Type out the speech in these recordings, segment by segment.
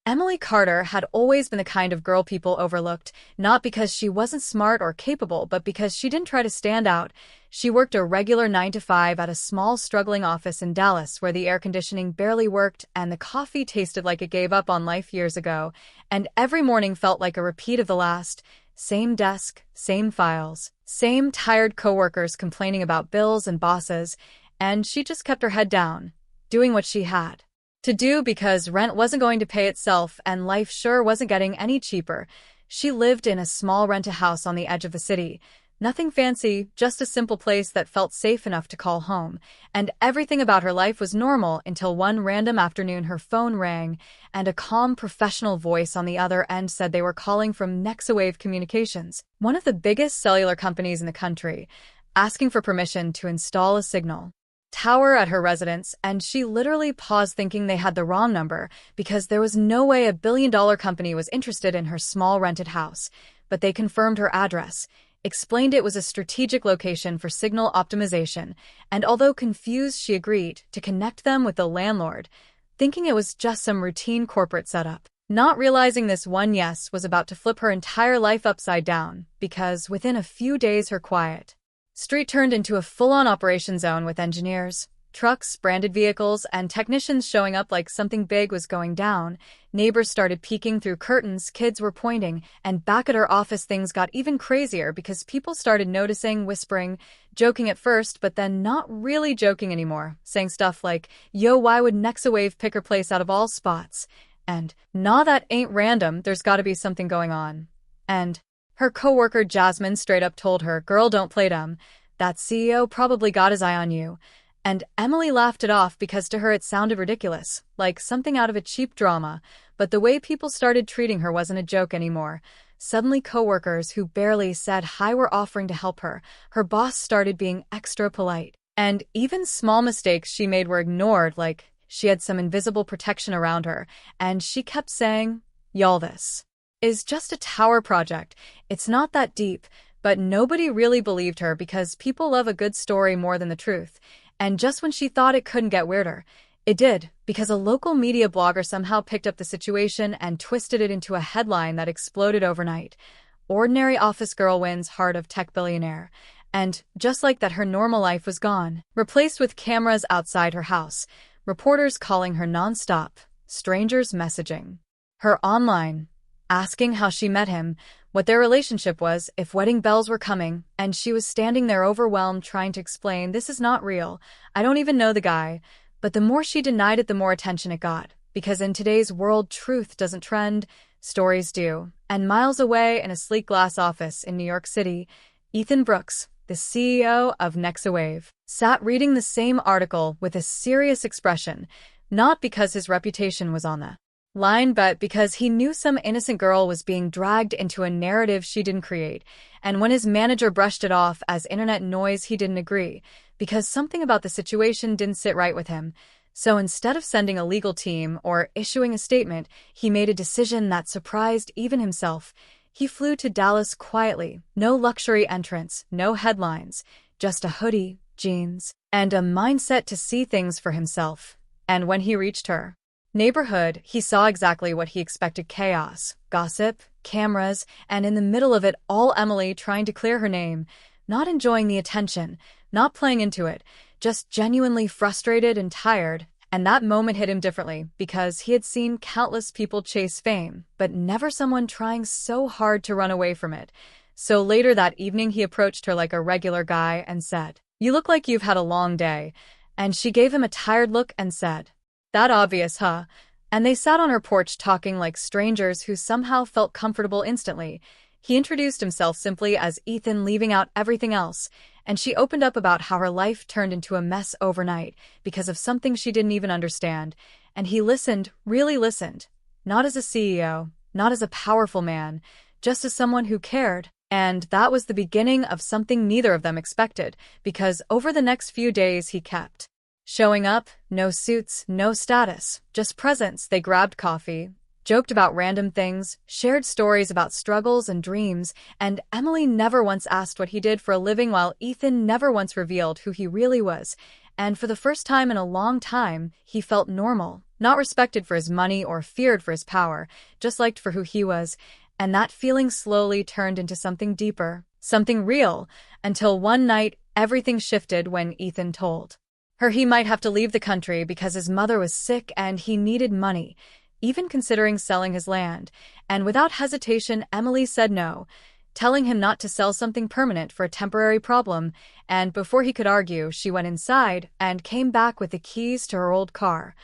Emily Carter had always been the kind of girl people overlooked, not because she wasn't smart or capable, but because she didn't try to stand out. She worked a regular 9 to 5 at a small, struggling office in Dallas where the air conditioning barely worked and the coffee tasted like it gave up on life years ago, and every morning felt like a repeat of the last. Same desk, same files, same tired coworkers complaining about bills and bosses, and she just kept her head down, doing what she had to do because rent wasn't going to pay itself and life sure wasn't getting any cheaper. She lived in a small rent-a-house on the edge of the city. Nothing fancy, just a simple place that felt safe enough to call home. And everything about her life was normal until one random afternoon her phone rang, and a calm professional voice on the other end said they were calling from Nexawave Communications, one of the biggest cellular companies in the country, asking for permission to install a signal tower at her residence, and she literally paused thinking they had the wrong number because there was no way a billion-dollar company was interested in her small rented house. But they confirmed her address, explained it was a strategic location for signal optimization, and although confused, she agreed to connect them with the landlord, thinking it was just some routine corporate setup. Not realizing this one yes was about to flip her entire life upside down, because within a few days her quiet street turned into a full-on operation zone with engineers, trucks, branded vehicles, and technicians showing up like something big was going down. Neighbors started peeking through curtains, kids were pointing, and back at her office things got even crazier because people started noticing, whispering, joking at first, but then not really joking anymore, saying stuff like, "Yo, why would Nexawave pick her place out of all spots?" And, "Nah, that ain't random, there's gotta be something going on." And her coworker Jasmine straight up told her, "Girl, don't play dumb. That CEO probably got his eye on you." And Emily laughed it off because to her it sounded ridiculous, like something out of a cheap drama. But the way people started treating her wasn't a joke anymore. Suddenly coworkers who barely said hi were offering to help her. Her boss started being extra polite. And even small mistakes she made were ignored, like she had some invisible protection around her. And she kept saying, "Y'all, this is just a tower project. It's not that deep." But nobody really believed her because people love a good story more than the truth. And just when she thought it couldn't get weirder, it did, because a local media blogger somehow picked up the situation and twisted it into a headline that exploded overnight. "Ordinary office girl wins heart of tech billionaire." And just like that, her normal life was gone, replaced with cameras outside her house, reporters calling her nonstop, strangers messaging her online, asking how she met him, what their relationship was, if wedding bells were coming, and she was standing there overwhelmed trying to explain, "This is not real. I don't even know the guy." But the more she denied it, the more attention it got. Because in today's world, truth doesn't trend, stories do. And miles away in a sleek glass office in New York City, Ethan Brooks, the CEO of Nexawave, sat reading the same article with a serious expression, not because his reputation was on the line, but because he knew some innocent girl was being dragged into a narrative she didn't create. And when his manager brushed it off as internet noise, he didn't agree, because something about the situation didn't sit right with him. So instead of sending a legal team or issuing a statement, he made a decision that surprised even himself. He flew to Dallas quietly, no luxury entrance, no headlines, just a hoodie, jeans, and a mindset to see things for himself. And when he reached her neighborhood, he saw exactly what he expected: chaos, gossip, cameras, and in the middle of it all, Emily trying to clear her name, not enjoying the attention, not playing into it, just genuinely frustrated and tired. And that moment hit him differently because he had seen countless people chase fame, but never someone trying so hard to run away from it. So later that evening, he approached her like a regular guy and said, "You look like you've had a long day." And she gave him a tired look and said, "That obvious, huh?" And they sat on her porch talking like strangers who somehow felt comfortable instantly. He introduced himself simply as Ethan, leaving out everything else, and she opened up about how her life turned into a mess overnight because of something she didn't even understand. And he listened, really listened, not as a CEO, not as a powerful man, just as someone who cared. And that was the beginning of something neither of them expected, because over the next few days he kept showing up, no suits, no status, just presence. They grabbed coffee, joked about random things, shared stories about struggles and dreams, and Emily never once asked what he did for a living, while Ethan never once revealed who he really was. and for the first time in a long time, he felt normal, not respected for his money or feared for his power, just liked for who he was, and that feeling slowly turned into something deeper, something real, until one night everything shifted when Ethan told her he might have to leave the country because his mother was sick and he needed money, even considering selling his land, and without hesitation Emily said no, telling him not to sell something permanent for a temporary problem, and before he could argue, she went inside and came back with the keys to her old car,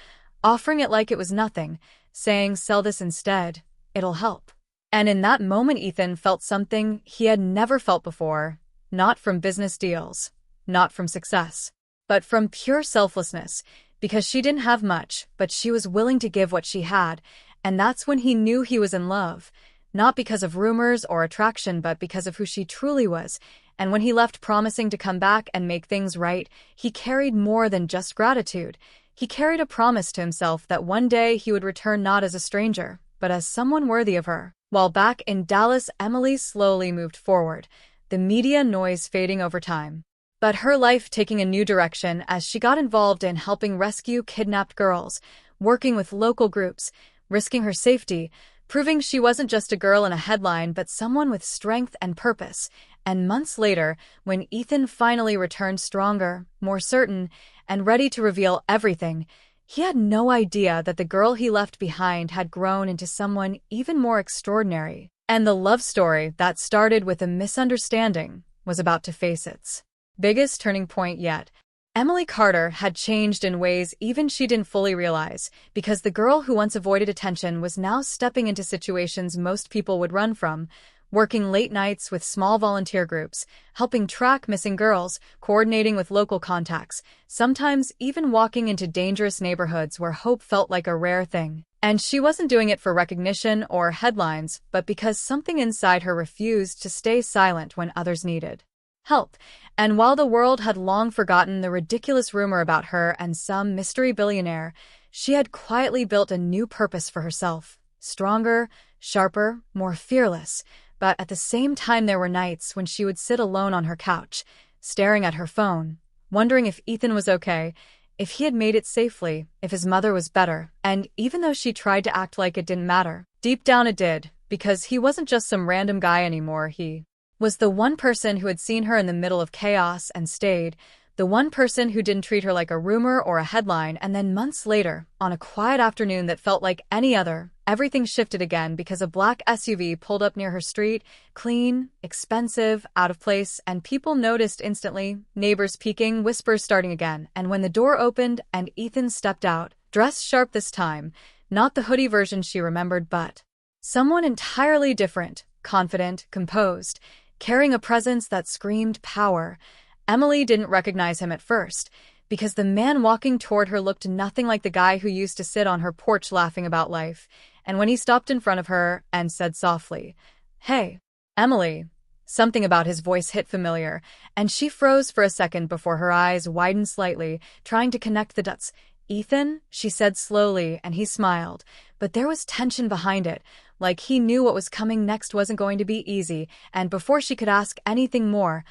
offering it like it was nothing, saying, "Sell this instead, it'll help." And in that moment Ethan felt something he had never felt before, not from business deals, not from success, but from pure selflessness, because she didn't have much, but she was willing to give what she had, and that's when he knew he was in love, not because of rumors or attraction but because of who she truly was, and when he left promising to come back and make things right, he carried more than just gratitude. He carried a promise to himself that one day he would return not as a stranger, but as someone worthy of her. While back in Dallas, Emily slowly moved forward, the media noise fading over time, but her life taking a new direction as she got involved in helping rescue kidnapped girls, working with local groups, risking her safety, proving she wasn't just a girl in a headline but someone with strength and purpose. And months later, when Ethan finally returned stronger, more certain, and ready to reveal everything, he had no idea that the girl he left behind had grown into someone even more extraordinary. And the love story that started with a misunderstanding was about to face its biggest turning point yet. Emily Carter had changed in ways even she didn't fully realize, because the girl who once avoided attention was now stepping into situations most people would run from, working late nights with small volunteer groups, helping track missing girls, coordinating with local contacts, sometimes even walking into dangerous neighborhoods where hope felt like a rare thing. And she wasn't doing it for recognition or headlines, but because something inside her refused to stay silent when others needed help. And while the world had long forgotten the ridiculous rumor about her and some mystery billionaire, she had quietly built a new purpose for herself, stronger, sharper, more fearless. But at the same time there were nights when she would sit alone on her couch, staring at her phone, wondering if Ethan was okay, if he had made it safely, if his mother was better. And even though she tried to act like it didn't matter, deep down it did, because he wasn't just some random guy anymore. He was the one person who had seen her in the middle of chaos and stayed, the one person who didn't treat her like a rumor or a headline. And then months later, on a quiet afternoon that felt like any other, everything shifted again because a black SUV pulled up near her street, clean, expensive, out of place, and people noticed instantly, neighbors peeking, whispers starting again. And when the door opened and Ethan stepped out, dressed sharp this time, not the hoodie version she remembered, but someone entirely different, confident, composed, carrying a presence that screamed power. Emily didn't recognize him at first, because the man walking toward her looked nothing like the guy who used to sit on her porch laughing about life. And when he stopped in front of her and said softly, "Hey, Emily," something about his voice hit familiar, and she froze for a second before her eyes widened slightly, trying to connect the dots. "Ethan," she said slowly, and he smiled, but there was tension behind it, like he knew what was coming next wasn't going to be easy. And before she could ask anything more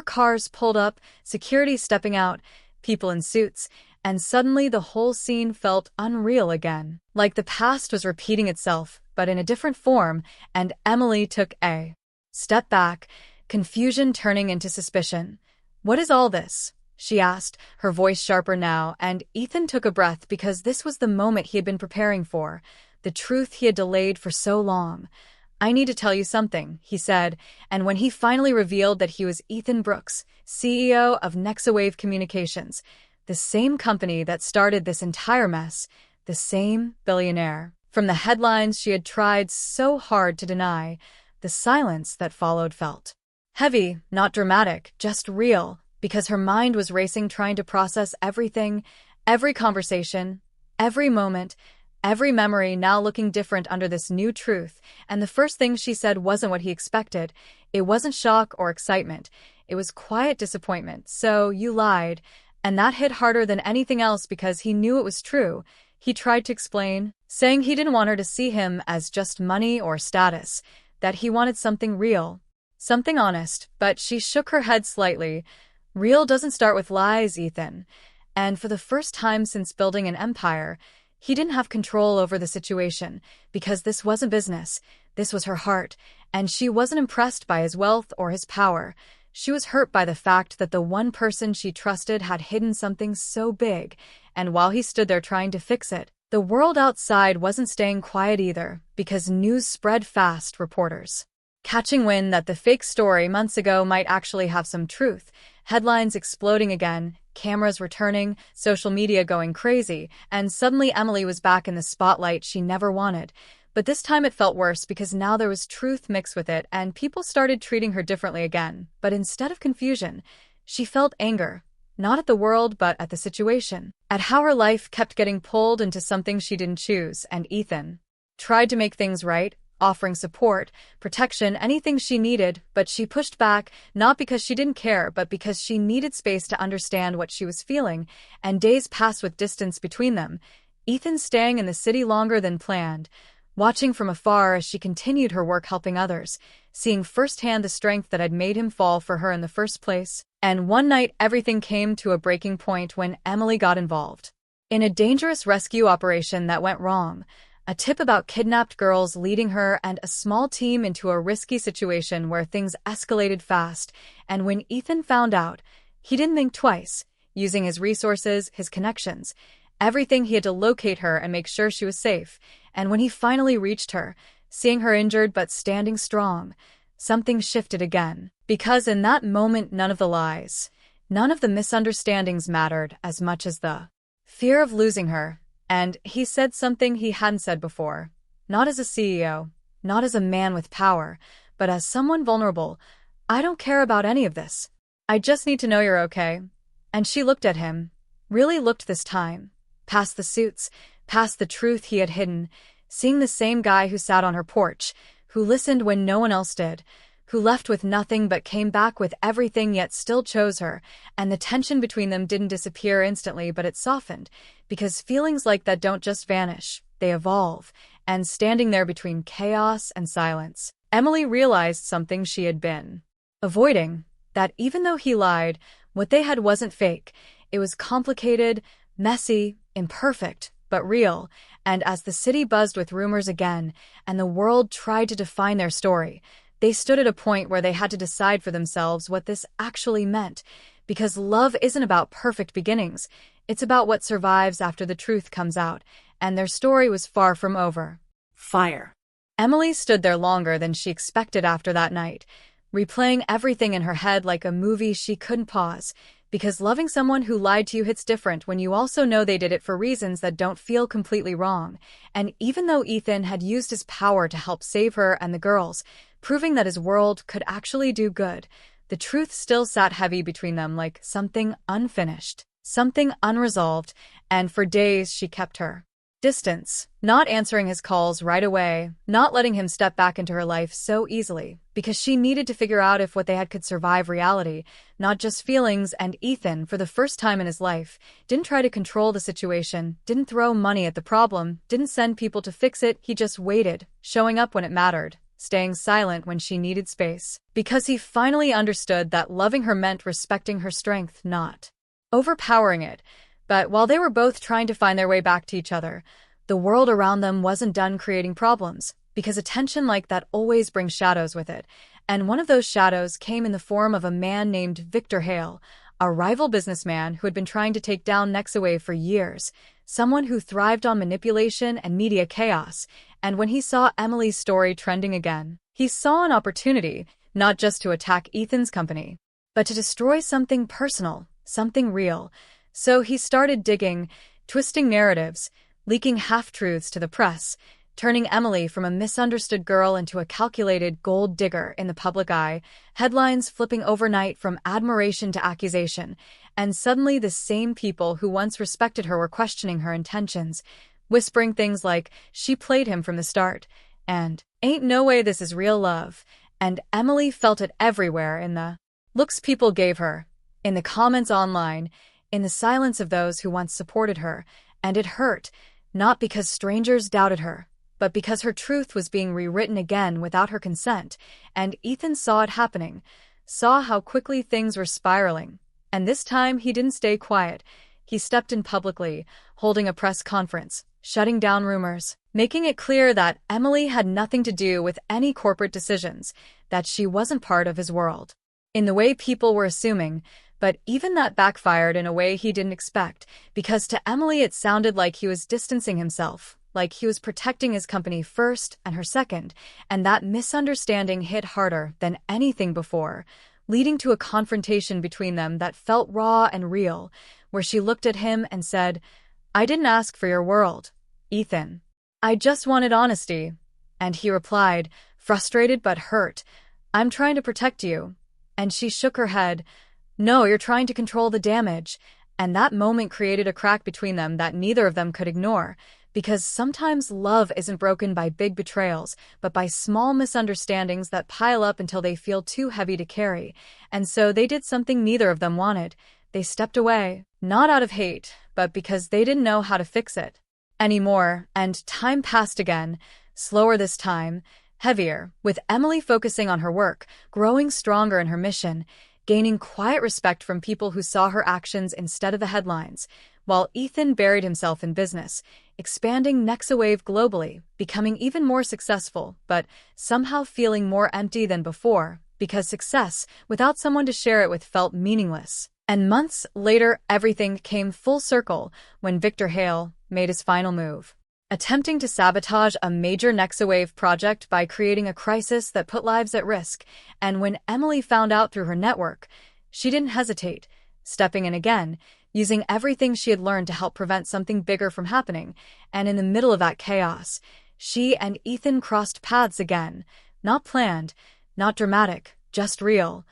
cars pulled up, security stepping out, people in suits, and suddenly the whole scene felt unreal again. Like the past was repeating itself, but in a different form, and Emily took a step back, confusion turning into suspicion. "What is all this?" she asked, her voice sharper now, and Ethan took a breath because this was the moment he had been preparing for, the truth he had delayed for so long. "I need to tell you something," he said, and when he finally revealed that he was Ethan Brooks, CEO of Nexawave Communications, the same company that started this entire mess, the same Billionaire. From the headlines she had tried so hard to deny, the silence that followed felt heavy, not dramatic, just real, because her mind was racing trying to process everything, every conversation, every moment, every memory now looking different under this new truth. And the first thing she said wasn't what he expected. It wasn't shock or excitement. It was quiet disappointment. "So you lied." And that hit harder than anything else because he knew it was true. He tried to explain, saying he didn't want her to see him as just money or status, that he wanted something real, something honest, but she shook her head slightly. "Real doesn't start with lies, Ethan." And for the first time since building an empire, he didn't have control over the situation, because this wasn't business, this was her heart, and she wasn't impressed by his wealth or his power. She was hurt by the fact that the one person she trusted had hidden something so big, and while he stood there trying to fix it, the world outside wasn't staying quiet either, because news spread fast. Reporters catching wind that the fake story months ago might actually have some truth, headlines exploding again, cameras returning, social media going crazy, and suddenly Emily was back in the spotlight she never wanted. But this time it felt worse because now there was truth mixed with it and people started treating her differently again. But instead of confusion, she felt anger. Not at the world, but at the situation. At how her life kept getting pulled into something she didn't choose, and Ethan tried to make things right, offering support, protection, anything she needed, but she pushed back, not because she didn't care, but because she needed space to understand what she was feeling, and days passed with distance between them. Ethan staying in the city longer than planned, watching from afar as she continued her work helping others, seeing firsthand the strength that had made him fall for her in the first place. And one night everything came to a breaking point when Emily got involved in a dangerous rescue operation that went wrong. A tip about kidnapped girls leading her and a small team into a risky situation where things escalated fast, and when Ethan found out, he didn't think twice, using his resources, his connections, everything he had to locate her and make sure she was safe. And when he finally reached her, seeing her injured but standing strong, something shifted again. Because in that moment none of the lies, none of the misunderstandings mattered as much as the fear of losing her. And he said something he hadn't said before, not as a CEO, not as a man with power, but as someone vulnerable. "I don't care about any of this. I just need to know you're okay." And she looked at him, really looked this time, past the suits, past the truth he had hidden, seeing the same guy who sat on her porch, who listened when no one else did, who left with nothing but came back with everything yet still chose her, and the tension between them didn't disappear instantly but it softened, because feelings like that don't just vanish, they evolve, and standing there between chaos and silence, Emily realized something she had been avoiding, that even though he lied, what they had wasn't fake, it was complicated, messy, imperfect, but real. And as the city buzzed with rumors again, and the world tried to define their story, they stood at a point where they had to decide for themselves what this actually meant, because love isn't about perfect beginnings, it's about what survives after the truth comes out, and their story was far from over. Fire. Emily stood there longer than she expected after that night, replaying everything in her head like a movie she couldn't pause, because loving someone who lied to you hits different when you also know they did it for reasons that don't feel completely wrong. And even though Ethan had used his power to help save her and the girls, proving that his world could actually do good, the truth still sat heavy between them like something unfinished, something unresolved, and for days she kept her distance, not answering his calls right away, not letting him step back into her life so easily, because she needed to figure out if what they had could survive reality, not just feelings. And Ethan, for the first time in his life, didn't try to control the situation, didn't throw money at the problem, didn't send people to fix it, he just waited, showing up when it mattered, staying silent when she needed space, because he finally understood that loving her meant respecting her strength, not overpowering it. But while they were both trying to find their way back to each other, the world around them wasn't done creating problems, because attention like that always brings shadows with it. And one of those shadows came in the form of a man named Victor Hale, a rival businessman who had been trying to take down Nexaway for years, someone who thrived on manipulation and media chaos. And when he saw Emily's story trending again, he saw an opportunity, not just to attack Ethan's company, but to destroy something personal, something real. So he started digging, twisting narratives, leaking half-truths to the press, turning Emily from a misunderstood girl into a calculated gold digger in the public eye, headlines flipping overnight from admiration to accusation, and suddenly the same people who once respected her were questioning her intentions, whispering things like, "She played him from the start," and "Ain't no way this is real love." And Emily felt it everywhere, in the looks people gave her, in the comments online, in the silence of those who once supported her, and it hurt, not because strangers doubted her, but because her truth was being rewritten again without her consent. And Ethan saw it happening, saw how quickly things were spiraling, and this time he didn't stay quiet. he stepped in publicly, holding a press conference, shutting down rumors, making it clear that Emily had nothing to do with any corporate decisions, that she wasn't part of his world. In the way people were assuming, but even that backfired in a way he didn't expect, because to Emily it sounded like he was distancing himself, like he was protecting his company first and her second, and that misunderstanding hit harder than anything before, leading to a confrontation between them that felt raw and real, where she looked at him and said, "I didn't ask for your world, Ethan. I just wanted honesty." And he replied, frustrated but hurt, "I'm trying to protect you." And she shook her head, "No, you're trying to control the damage." And that moment created a crack between them that neither of them could ignore, because sometimes love isn't broken by big betrayals, but by small misunderstandings that pile up until they feel too heavy to carry. And so they did something neither of them wanted. They stepped away, not out of hate, but because they didn't know how to fix it anymore. And time passed again, slower this time, heavier, with Emily focusing on her work, growing stronger in her mission, gaining quiet respect from people who saw her actions instead of the headlines, while Ethan buried himself in business, expanding Nexawave globally, becoming even more successful, but somehow feeling more empty than before, because success, without someone to share it with, felt meaningless. And months later, everything came full circle when Victor Hale made his final move, attempting to sabotage a major Nexawave project by creating a crisis that put lives at risk. And when Emily found out through her network, she didn't hesitate, stepping in again, using everything she had learned to help prevent something bigger from happening. And in the middle of that chaos, she and Ethan crossed paths again, not planned, not dramatic, just real.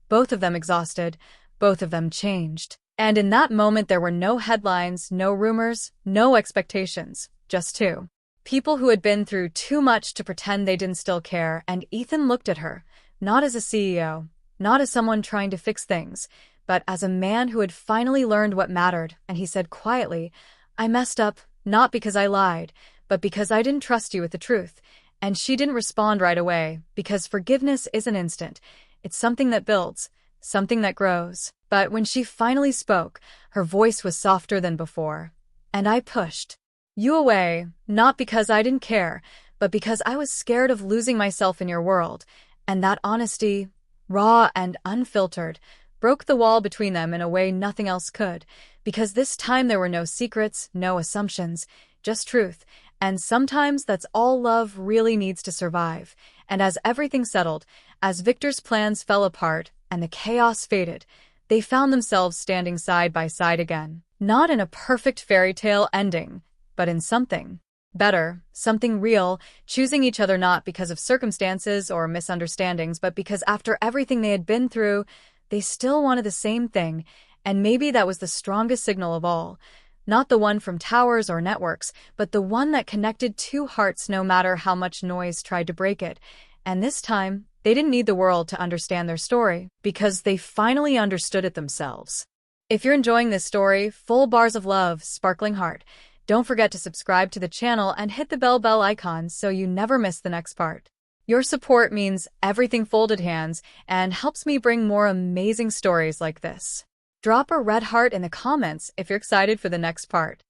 Both of them exhausted, both of them changed. And in that moment there were no headlines, no rumors, no expectations. Just two people who had been through too much to pretend they didn't still care. And Ethan looked at her, not as a CEO, not as someone trying to fix things, but as a man who had finally learned what mattered. And he said quietly, "I messed up, not because I lied, but because I didn't trust you with the truth." And she didn't respond right away, because forgiveness isn't instant. It's something that builds, something that grows. But when she finally spoke, her voice was softer than before. "And I pushed you away, not because I didn't care, but because I was scared of losing myself in your world." And that honesty, raw and unfiltered, broke the wall between them in a way nothing else could, because this time there were no secrets, no assumptions, just truth. And sometimes that's all love really needs to survive. And as everything settled, as Victor's plans fell apart and the chaos faded, they found themselves standing side by side again, not in a perfect fairy tale ending, but in something better, something real, choosing each other not because of circumstances or misunderstandings, but because after everything they had been through, they still wanted the same thing. And maybe that was the strongest signal of all, not the one from towers or networks, but the one that connected two hearts no matter how much noise tried to break it. And this time, they didn't need the world to understand their story, because they finally understood it themselves. If you're enjoying this story, full bars of love, sparkling heart, don't forget to subscribe to the channel and hit the bell icon so you never miss the next part. Your support means everything. Folded hands, and helps me bring more amazing stories like this. Drop a red heart in the comments if you're excited for the next part.